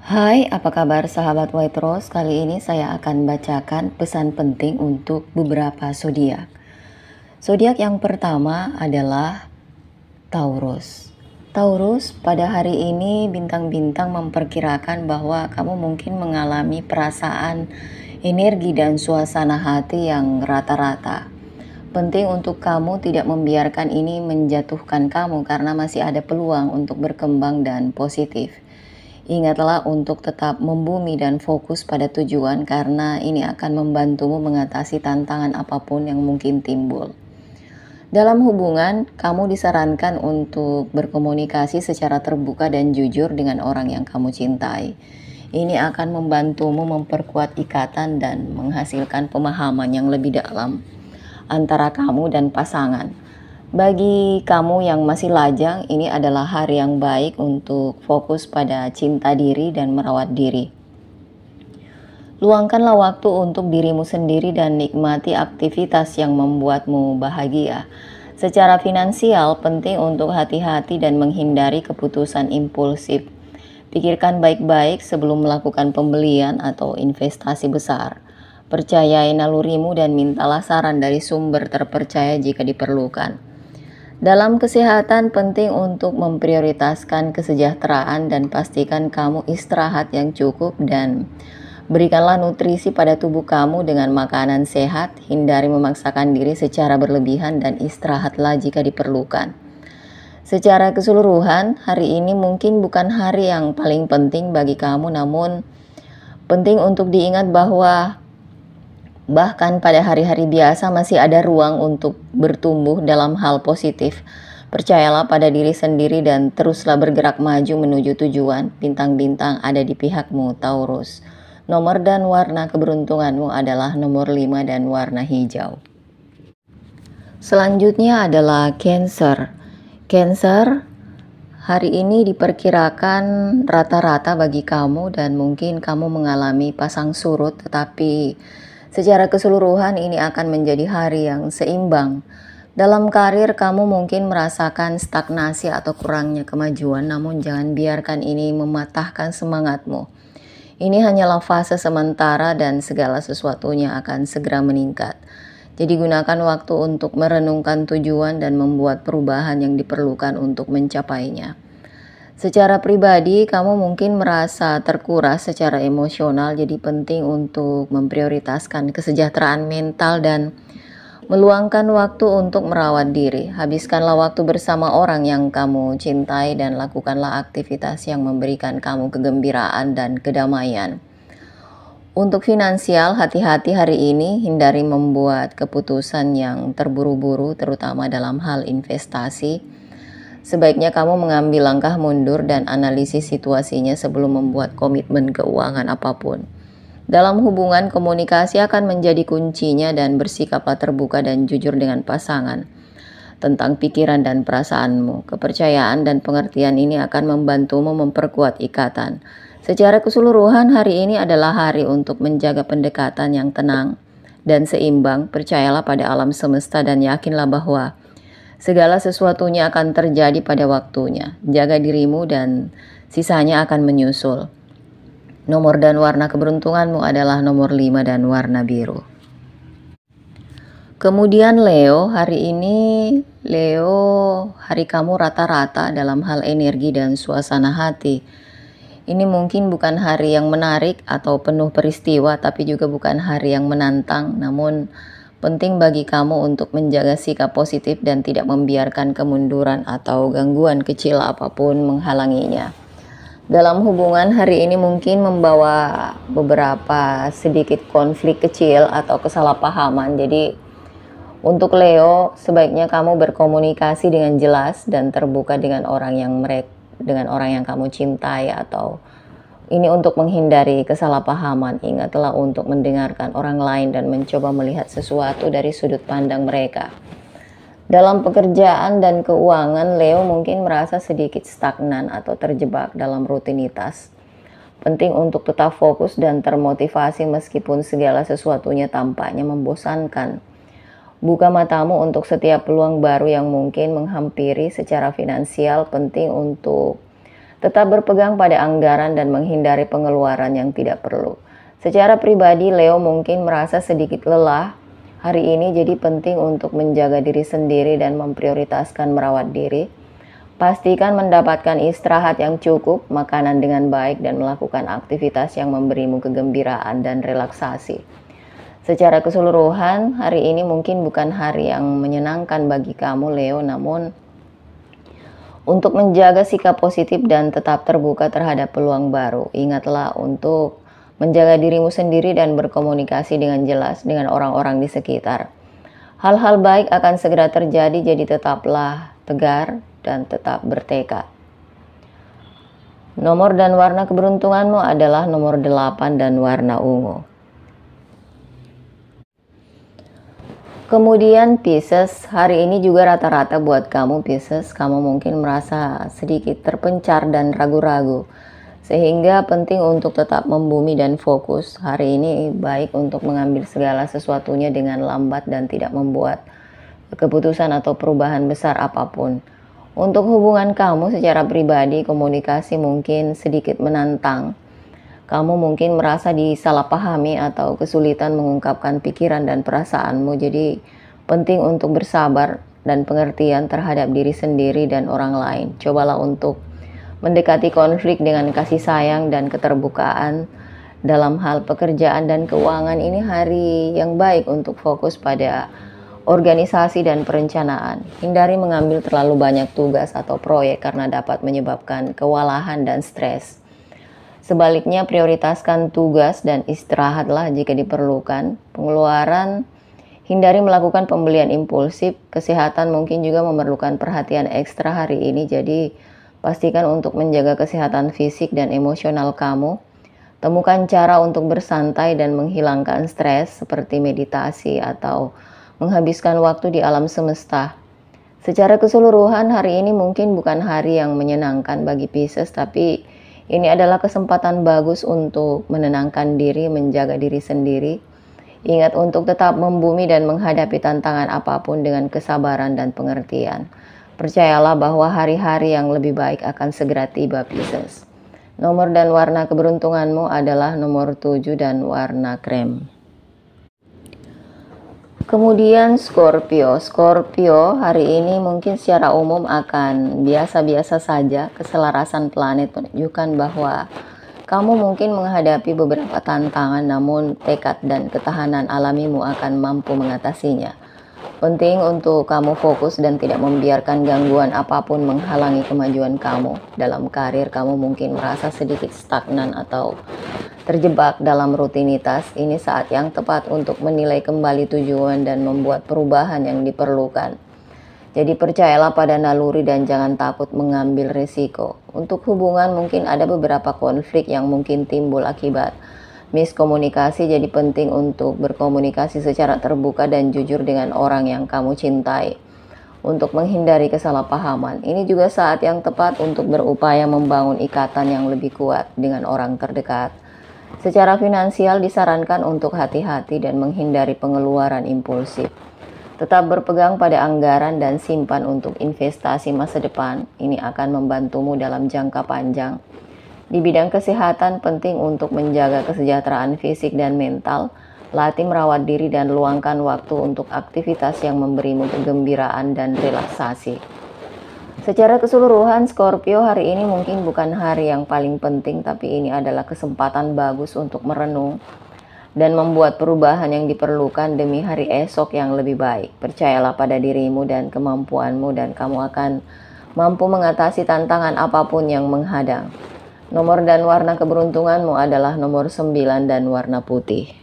Hai, apa kabar sahabat White Rose? Kali ini saya akan bacakan pesan penting untuk beberapa zodiak. Zodiak yang pertama adalah Taurus. Taurus, pada hari ini bintang-bintang memperkirakan bahwa kamu mungkin mengalami perasaan, energi dan suasana hati yang rata-rata. Penting untuk kamu tidak membiarkan ini menjatuhkan kamu karena masih ada peluang untuk berkembang dan positif. Ingatlah untuk tetap membumi dan fokus pada tujuan karena ini akan membantumu mengatasi tantangan apapun yang mungkin timbul. Dalam hubungan, kamu disarankan untuk berkomunikasi secara terbuka dan jujur dengan orang yang kamu cintai. Ini akan membantumu memperkuat ikatan dan menghasilkan pemahaman yang lebih dalam antara kamu dan pasangan. Bagi kamu yang masih lajang, ini adalah hari yang baik untuk fokus pada cinta diri dan merawat diri. Luangkanlah waktu untuk dirimu sendiri dan nikmati aktivitas yang membuatmu bahagia. Secara finansial, penting untuk hati-hati dan menghindari keputusan impulsif. Pikirkan baik-baik sebelum melakukan pembelian atau investasi besar. Percayai nalurimu dan mintalah saran dari sumber terpercaya jika diperlukan. Dalam kesehatan, penting untuk memprioritaskan kesejahteraan dan pastikan kamu istirahat yang cukup dan berikanlah nutrisi pada tubuh kamu dengan makanan sehat, hindari memaksakan diri secara berlebihan dan istirahatlah jika diperlukan. Secara keseluruhan, hari ini mungkin bukan hari yang paling penting bagi kamu, namun penting untuk diingat bahwa bahkan pada hari-hari biasa masih ada ruang untuk bertumbuh dalam hal positif. Percayalah pada diri sendiri dan teruslah bergerak maju menuju tujuan. Bintang-bintang ada di pihakmu, Taurus. Nomor dan warna keberuntunganmu adalah nomor 5 dan warna hijau. Selanjutnya adalah Cancer. Cancer, hari ini diperkirakan rata-rata bagi kamu dan mungkin kamu mengalami pasang surut, tetapi secara keseluruhan ini akan menjadi hari yang seimbang. Dalam karir kamu mungkin merasakan stagnasi atau kurangnya kemajuan, namun jangan biarkan ini mematahkan semangatmu. Ini hanyalah fase sementara dan segala sesuatunya akan segera meningkat. Jadi gunakan waktu untuk merenungkan tujuan dan membuat perubahan yang diperlukan untuk mencapainya. Secara pribadi, kamu mungkin merasa terkuras secara emosional, jadi penting untuk memprioritaskan kesejahteraan mental dan meluangkan waktu untuk merawat diri. Habiskanlah waktu bersama orang yang kamu cintai dan lakukanlah aktivitas yang memberikan kamu kegembiraan dan kedamaian. Untuk finansial, hati-hati hari ini, hindari membuat keputusan yang terburu-buru, terutama dalam hal investasi. Sebaiknya kamu mengambil langkah mundur dan analisis situasinya sebelum membuat komitmen keuangan apapun. Dalam hubungan, komunikasi akan menjadi kuncinya dan bersikaplah terbuka dan jujur dengan pasangan tentang pikiran dan perasaanmu. Kepercayaan dan pengertian ini akan membantumu memperkuat ikatan. Secara keseluruhan, hari ini adalah hari untuk menjaga pendekatan yang tenang dan seimbang. Percayalah pada alam semesta dan yakinlah bahwa segala sesuatunya akan terjadi pada waktunya. Jaga dirimu dan sisanya akan menyusul. Nomor dan warna keberuntunganmu adalah nomor 5 dan warna biru. Kemudian Leo, hari ini hari kamu rata-rata dalam hal energi dan suasana hati. Ini mungkin bukan hari yang menarik atau penuh peristiwa, tapi juga bukan hari yang menantang, namun penting bagi kamu untuk menjaga sikap positif dan tidak membiarkan kemunduran atau gangguan kecil apapun menghalanginya. Dalam hubungan, hari ini mungkin membawa beberapa sedikit konflik kecil atau kesalahpahaman. Jadi untuk Leo, sebaiknya kamu berkomunikasi dengan jelas dan terbuka dengan orang yang kamu cintai, atau ini untuk menghindari kesalahpahaman. Ingatlah untuk mendengarkan orang lain dan mencoba melihat sesuatu dari sudut pandang mereka. Dalam pekerjaan dan keuangan, Leo mungkin merasa sedikit stagnan atau terjebak dalam rutinitas. Penting untuk tetap fokus dan termotivasi meskipun segala sesuatunya tampaknya membosankan. Buka matamu untuk setiap peluang baru yang mungkin menghampiri. Secara finansial, penting untuk Tetap berpegang pada anggaran dan menghindari pengeluaran yang tidak perlu. Secara pribadi, Leo mungkin merasa sedikit lelah hari ini, jadi penting untuk menjaga diri sendiri dan memprioritaskan merawat diri. Pastikan mendapatkan istirahat yang cukup, makanan dengan baik, dan melakukan aktivitas yang memberimu kegembiraan dan relaksasi. Secara keseluruhan, hari ini mungkin bukan hari yang menyenangkan bagi kamu, Leo, namun untuk menjaga sikap positif dan tetap terbuka terhadap peluang baru, ingatlah untuk menjaga dirimu sendiri dan berkomunikasi dengan jelas dengan orang-orang di sekitar. Hal-hal baik akan segera terjadi, jadi tetaplah tegar dan tetap bertekad. Nomor dan warna keberuntunganmu adalah nomor 8 dan warna ungu. Kemudian Pisces, hari ini juga rata-rata buat kamu Pisces, kamu mungkin merasa sedikit terpencar dan ragu-ragu. Sehingga penting untuk tetap membumi dan fokus. Hari ini baik untuk mengambil segala sesuatunya dengan lambat dan tidak membuat keputusan atau perubahan besar apapun. Untuk hubungan kamu secara pribadi, komunikasi mungkin sedikit menantang. Kamu mungkin merasa disalahpahami atau kesulitan mengungkapkan pikiran dan perasaanmu. Jadi penting untuk bersabar dan pengertian terhadap diri sendiri dan orang lain. Cobalah untuk mendekati konflik dengan kasih sayang dan keterbukaan. Dalam hal pekerjaan dan keuangan, ini hari yang baik untuk fokus pada organisasi dan perencanaan. Hindari mengambil terlalu banyak tugas atau proyek karena dapat menyebabkan kewalahan dan stres. Sebaliknya, prioritaskan tugas dan istirahatlah jika diperlukan. Pengeluaran, hindari melakukan pembelian impulsif. Kesehatan mungkin juga memerlukan perhatian ekstra hari ini, jadi pastikan untuk menjaga kesehatan fisik dan emosional kamu. Temukan cara untuk bersantai dan menghilangkan stres seperti meditasi atau menghabiskan waktu di alam semesta. Secara keseluruhan, hari ini mungkin bukan hari yang menyenangkan bagi Pisces, tapi ini adalah kesempatan bagus untuk menenangkan diri, menjaga diri sendiri. Ingat untuk tetap membumi dan menghadapi tantangan apapun dengan kesabaran dan pengertian. Percayalah bahwa hari-hari yang lebih baik akan segera tiba, Pisces. Nomor dan warna keberuntunganmu adalah nomor 7 dan warna krem. Kemudian Scorpio. Scorpio hari ini mungkin secara umum akan biasa-biasa saja. Keselarasan planet menunjukkan bahwa kamu mungkin menghadapi beberapa tantangan, namun tekad dan ketahanan alamimu akan mampu mengatasinya. Penting untuk kamu fokus dan tidak membiarkan gangguan apapun menghalangi kemajuan kamu. Dalam karir, kamu mungkin merasa sedikit stagnan atau terjebak dalam rutinitas. Ini saat yang tepat untuk menilai kembali tujuan dan membuat perubahan yang diperlukan. Jadi percayalah pada naluri dan jangan takut mengambil risiko. Untuk hubungan mungkin ada beberapa konflik yang mungkin timbul akibat miskomunikasi, jadi penting untuk berkomunikasi secara terbuka dan jujur dengan orang yang kamu cintai untuk menghindari kesalahpahaman. Ini juga saat yang tepat untuk berupaya membangun ikatan yang lebih kuat dengan orang terdekat. Secara finansial disarankan untuk hati-hati dan menghindari pengeluaran impulsif. Tetap berpegang pada anggaran dan simpan untuk investasi masa depan. Ini akan membantumu dalam jangka panjang. Di bidang kesehatan penting untuk menjaga kesejahteraan fisik dan mental. Latih merawat diri dan luangkan waktu untuk aktivitas yang memberimu kegembiraan dan relaksasi. Secara keseluruhan, Scorpio hari ini mungkin bukan hari yang paling penting, tapi ini adalah kesempatan bagus untuk merenung dan membuat perubahan yang diperlukan demi hari esok yang lebih baik. Percayalah pada dirimu dan kemampuanmu dan kamu akan mampu mengatasi tantangan apapun yang menghadang. Nomor dan warna keberuntunganmu adalah nomor 9 dan warna putih.